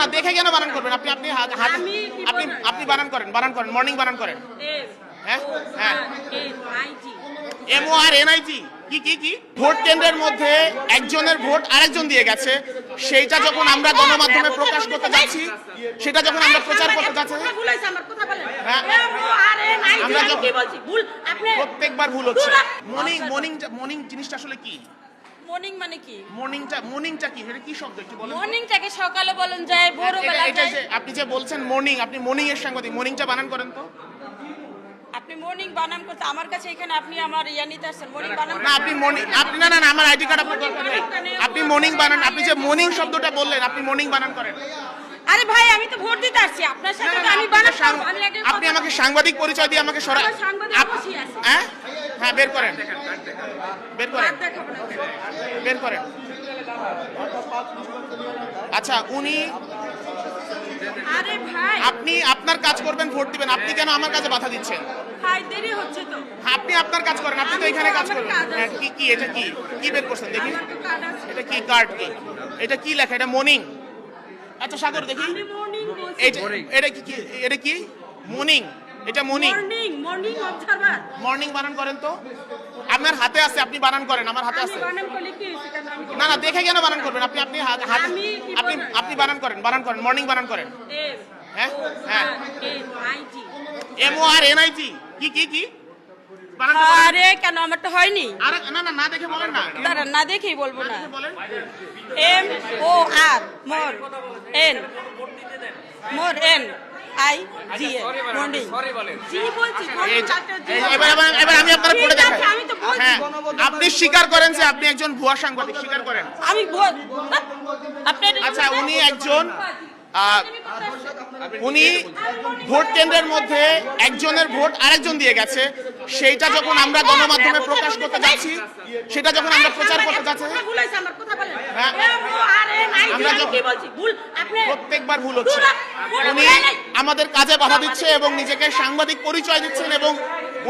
না দেখে কেন বানান করবেন আপনি আপনি আপনি আপনি বানান করেন মর্নিং বানান করেন হ্যাঁ হ্যাঁ MORNIG কি কি কি ভোট কেন্দ্রের মধ্যে একজনের ভোট আরেকজন দিয়ে গেছে সেইটা যখন আমরা গণমাধ্যমে প্রকাশ করতে যাচ্ছি সেটা যখন আমরা প্রচার করতে যাচ্ছি আমরা প্রত্যেকবার ভুল হচ্ছে মর্নিং জিনিসটা আসলে কি মর্নিং মানে কি মর্নিংটা কি এটা কি শব্দ একটু বলেন মর্নিংটাকে সকালে বলেন যায় ভোরবেলা যায় আপনি যে বলছেন মর্নিং আপনি মর্নিং এর সাংবাদিক মর্নিংটা বানান করেন তো আপনি মর্নিং বানান করতে আমার কাছে এখানে আপনি আমার ইয়া নিতে আসছেন মর্নিং বানান না আপনি মর্নিং আপনি না না আমার আইডি কার্ড আপনার দরকার নেই আপনি মর্নিং বানান আপনি যে মর্নিং শব্দটা বললেন আপনি মর্নিং বানান করেন আরে ভাই আমি তো ভোট দিতে আসছি আপনার সাথে তো আমি বানান করব আমি আগে আপনি আমাকে সাংবাদিক পরিচয় দিয়ে আমাকে সরা হ্যাঁ হ্যাঁ বের করেন বের করেন আচ্ছা উনি আরে ভাই আপনি আপনার কাজ করবেন ভোট দিবেন আপনি কেন আমার কাজে বাধা দিচ্ছেন ভাই দেরি হচ্ছে তো আপনি আপনার কাজ করেন আপনি তো এখানে কাজ করবেন কি কি এটা কি কি বের করছেন দেখি এটা কি কার্ড কি এটা কি লেখা এটা মর্নিং আচ্ছা সাগর দেখি এটা কি মর্নিং এটা মর্নিং অবজারভার মর্নিং বানান করেন তো আপনার হাতে আছে আপনি বানান করেন আমার হাতে আছে বানান করলে কি হইছে কেন আমি না না দেখে কেন বানান করবেন আপনি আপনি আপনি আপনি বানান করেন মর্নিং বানান করেন হ্যাঁ হ্যাঁ MORNIG কি কি কি আরে কেন আমার তো হয়নি আরে না না না দেখে বলেন না দাঁড়ান না দেখেই বলবো না বলেন MORNIG মর্নিং জি বলছি এবার আমি আপনাদের পড়ে দেখাই হ্যাঁ আপনি স্বীকার করেন যে আপনি একজন ভুয়া সাংবাদিক স্বীকার করেন আমি আপনি আচ্ছা উনি একজন উনি ভোট কেন্দ্রের মধ্যে একজনের ভোট আরেকজন দিয়ে গেছে সেইটা যখন আমরা গণমাধ্যমে প্রকাশ করতে যাচ্ছি সেটা যখন আমরা প্রচার করতে যাচ্ছি আমরা প্রত্যেকবার ভুল হচ্ছে উনি আমাদের কাজে বাধা দিচ্ছে এবং নিজেকে সাংবাদিক পরিচয় দিচ্ছেন এবং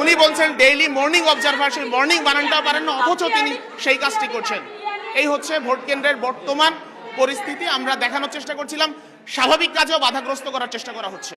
উনি বলছেন ডেইলি মর্নিং অবজারভার সেই মর্নিং বানানটাও পারেন না অথচ তিনি সেই কাজটি করছেন এই হচ্ছে ভোট কেন্দ্রের বর্তমান পরিস্থিতি আমরা দেখানোর চেষ্টা করছিলাম স্বাভাবিক কাজেও বাধাগ্রস্ত করার চেষ্টা করা হচ্ছে